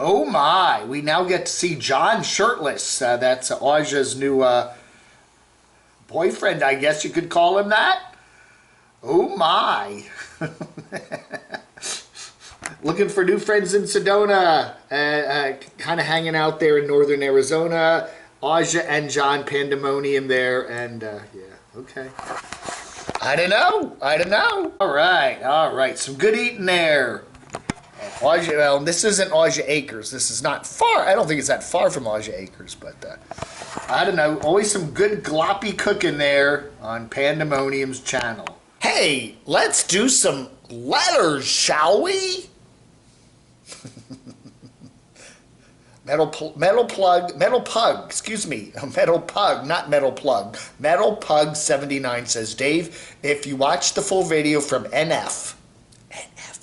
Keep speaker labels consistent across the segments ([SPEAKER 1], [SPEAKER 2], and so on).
[SPEAKER 1] Oh my, we now get to see John shirtless. That's Ausia's new boyfriend, I guess you could call him that. Oh my. Looking for new friends in Sedona. Kind of hanging out there in northern Arizona. Ausia and John pandemonium there. And yeah, okay. I don't know. All right. Some good eating there. Ausia, well, this isn't Ausia Acres. This is not far. I don't think it's that far from Ausia Acres, but I don't know. Always some good gloppy cooking there on Pandemonium's channel. Hey, let's do some letters, shall we? Metal Pug 79 says, Dave, if you watch the full video from NF,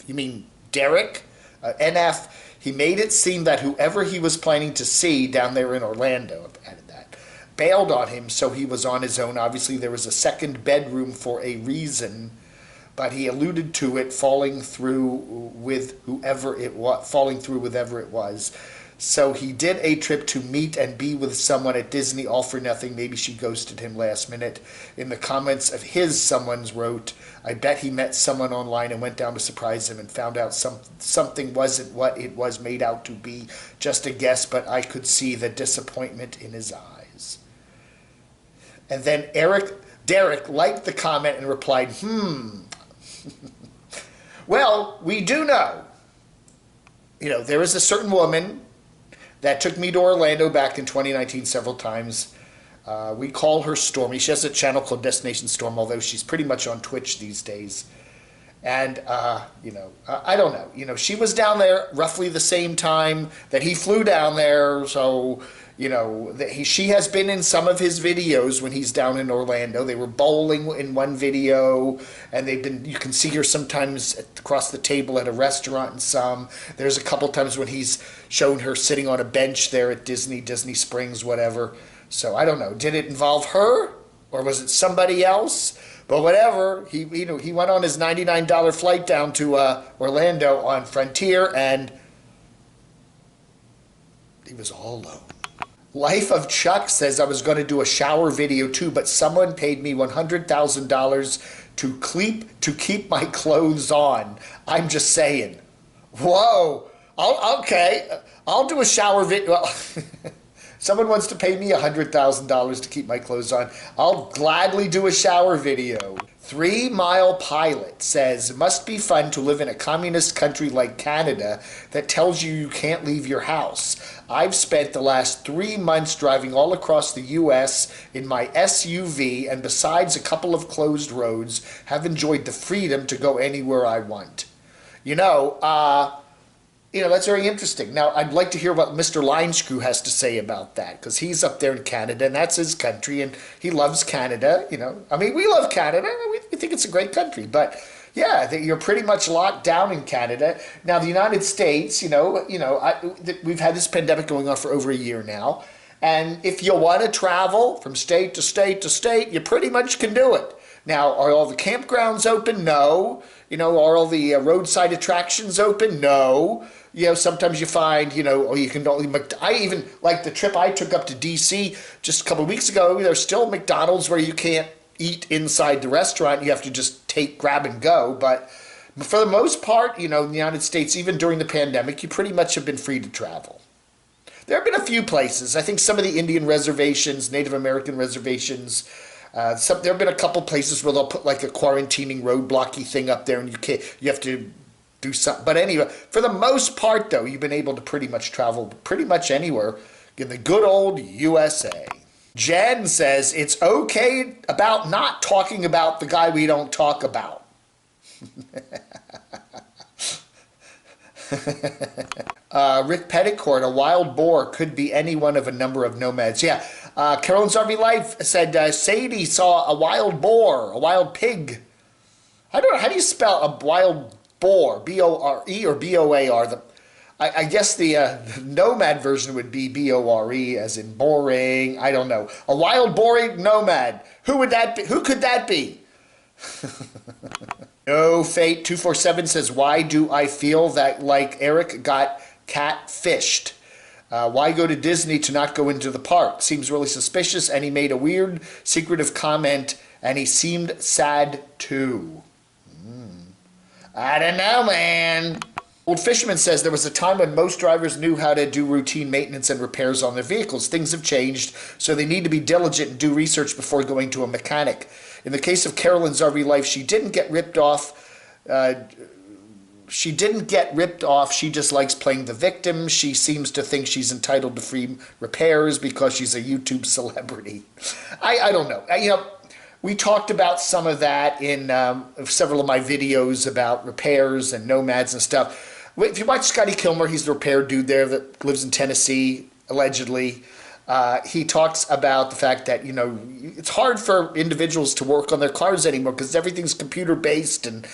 [SPEAKER 1] you mean Derek? NF, he made it seem that whoever he was planning to see down there in Orlando, I've added that, bailed on him, so he was on his own. Obviously, there was a second bedroom for a reason, but he alluded to it falling through with whoever it was. So he did a trip to meet and be with someone at Disney, all for nothing. Maybe she ghosted him last minute. In the comments of his, someone's wrote, I bet he met someone online and went down to surprise him and found out something wasn't what it was made out to be. Just a guess, but I could see the disappointment in his eyes. And then Derek liked the comment and replied, Well, we do know. There is a certain woman that took me to Orlando back in 2019 several times. We call her Stormy. She has a channel called Destination Storm, although she's pretty much on Twitch these days. And, I don't know. She was down there roughly the same time that he flew down there. So, she has been in some of his videos when he's down in Orlando. They were bowling in one video, and you can see her sometimes across the table at a restaurant in some. There's a couple times when he's shown her sitting on a bench there at Disney Springs, whatever. So I don't know. Did it involve her, or was it somebody else? But whatever, he went on his $99 flight down to Orlando on Frontier, and he was all alone. Life of Chuck says, I was going to do a shower video too, but someone paid me $100,000 to keep my clothes on. I'm just saying. Whoa. Okay. I'll do a shower video. Well, someone wants to pay me $100,000 to keep my clothes on. I'll gladly do a shower video. 3 Mile Pilot says, it must be fun to live in a communist country like Canada that tells you can't leave your house. I've spent the last 3 months driving all across the U.S. in my SUV, and besides a couple of closed roads, have enjoyed the freedom to go anywhere I want. That's very interesting. Now, I'd like to hear what Mr. Linescrew has to say about that, because he's up there in Canada, and that's his country, and he loves Canada, we love Canada. We think it's a great country, but yeah, you're pretty much locked down in Canada. Now, the United States, we've had this pandemic going on for over a year now, and if you want to travel from state to state to state, you pretty much can do it. Now, are all the campgrounds open? No. Are all the roadside attractions open? No. Sometimes you find, you can only, I even, like the trip I took up to D.C. just a couple of weeks ago, there's still McDonald's where you can't eat inside the restaurant. You have to just grab and go. But for the most part, in the United States, even during the pandemic, you pretty much have been free to travel. There have been a few places. I think some of the Indian reservations, Native American reservations, there have been a couple places where they'll put like a quarantining roadblocky thing up there, and you have to do something. But anyway, for the most part, though, you've been able to pretty much travel pretty much anywhere in the good old USA. Jen says, it's okay about not talking about the guy we don't talk about. Rick Petticourt, a wild boar could be any one of a number of nomads. Yeah, Carolyn's RV Life said Sadie saw a wild boar, a wild pig. I don't know, how do you spell a wild boar? B-O-R-E or B-O-A-R? I guess the nomad version would be B-O-R-E, as in boring. I don't know. A wild boring nomad. Who would that be? Who could that be? No Fate 247 says, why do I feel that like Eric got catfished. Why go to Disney to not go into the park? Seems really suspicious, and he made a weird, secretive comment, and he seemed sad too. I don't know, man. Old Fisherman says there was a time when most drivers knew how to do routine maintenance and repairs on their vehicles. Things have changed, so they need to be diligent and do research before going to a mechanic. In the case of Carolyn's RV life, she didn't get ripped off. She just likes playing the victim. She seems to think she's entitled to free repairs because she's a YouTube celebrity. I don't know. We talked about some of that in several of my videos about repairs and nomads and stuff. If you watch Scotty Kilmer, he's the repair dude there that lives in Tennessee, allegedly. He talks about the fact that, it's hard for individuals to work on their cars anymore because everything's computer-based and,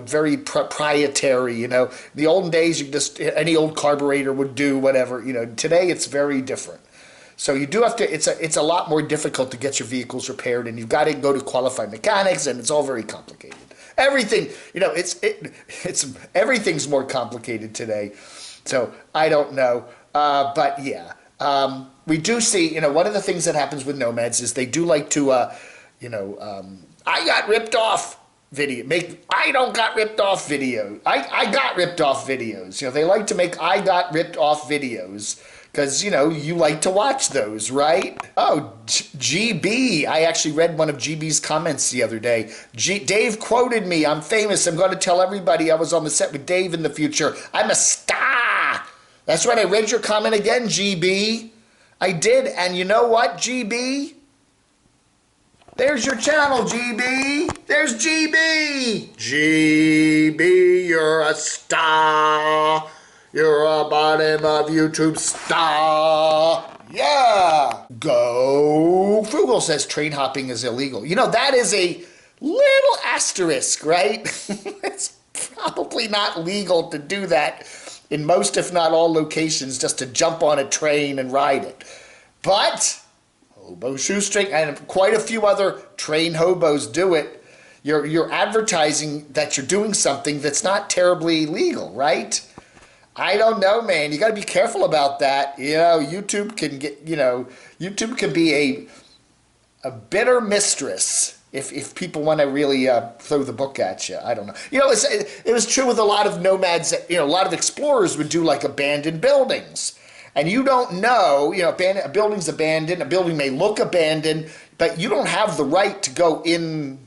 [SPEAKER 1] very proprietary, The olden days, any old carburetor would do whatever, Today, it's very different. So you do have to, it's a lot more difficult to get your vehicles repaired, and you've got to go to qualified mechanics, and it's all very complicated. Everything, everything's more complicated today. So I don't know. But yeah, we do see, one of the things that happens with nomads is they do like to, I got ripped off video. I don't got ripped off video. I got ripped off videos. They like to make I got ripped off videos. Because, you like to watch those, right? Oh, GB. I actually read one of GB's comments the other day. Dave quoted me. I'm famous. I'm going to tell everybody I was on the set with Dave in the future. I'm a star. That's right. I read your comment again, GB. I did. And you know what, GB? There's your channel, GB. There's GB. GB, you're a star. You're a bottom of YouTube star. Yeah. Go. Frugal says train hopping is illegal. That is a little asterisk, right? It's probably not legal to do that in most, if not all, locations, just to jump on a train and ride it. But Hobo Shoestring and quite a few other train hobos do it. You're advertising that you're doing something that's not terribly legal, right? I don't know, man. You got to be careful about that. YouTube can YouTube can be a bitter mistress if people want to really throw the book at you. I don't know. It was true with a lot of nomads. A lot of explorers would do like abandoned buildings, and you don't know. A building's abandoned. A building may look abandoned, but you don't have the right to go in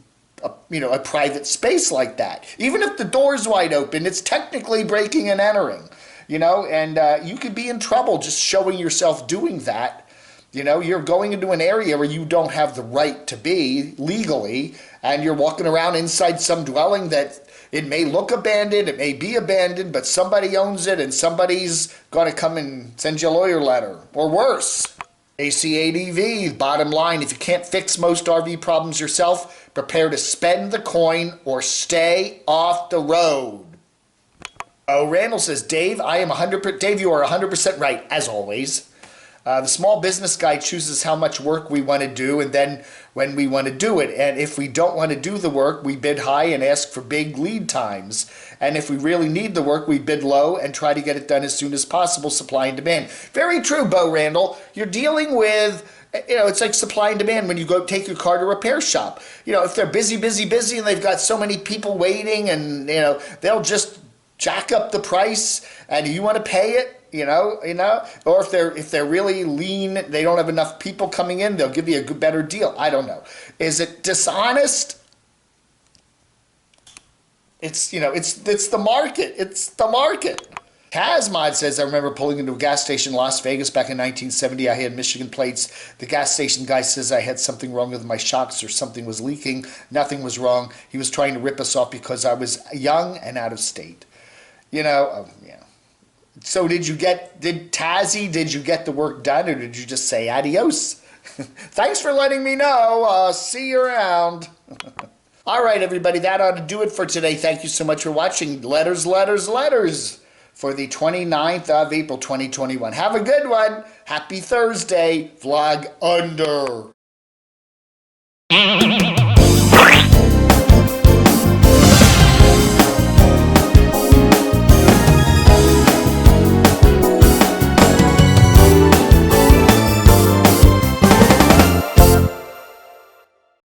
[SPEAKER 1] a private space like that. Even if the door's wide open, it's technically breaking and entering. And you could be in trouble just showing yourself doing that. You're going into an area where you don't have the right to be legally, and you're walking around inside some dwelling that it may look abandoned, it may be abandoned, but somebody owns it, and somebody's going to come and send you a lawyer letter, or worse. ACADV, bottom line, if you can't fix most RV problems yourself, prepare to spend the coin or stay off the road. Oh, Randall says, Dave, Dave, you are 100% right, as always. The small business guy chooses how much work we want to do and then when we want to do it. And if we don't want to do the work, we bid high and ask for big lead times. And if we really need the work, we bid low and try to get it done as soon as possible, supply and demand. Very true, Bo Randall. You're dealing with, it's like supply and demand when you go take your car to a repair shop. If they're busy, and they've got so many people waiting and, they'll just jack up the price and you want to pay it, or if they're really lean, they don't have enough people coming in, they'll give you a better deal. I don't know. Is it dishonest? It's the market. It's the market. Kazmod says, I remember pulling into a gas station in Las Vegas back in 1970. I had Michigan plates. The gas station guy says I had something wrong with my shocks or something was leaking. Nothing was wrong. He was trying to rip us off because I was young and out of state. Yeah. So did you get the work done, or did you just say adios? Thanks for letting me know. See you around. All right, everybody, that ought to do it for today. Thank you so much for watching Letters for the 29th of April, 2021. Have a good one. Happy Thursday. Vlog under.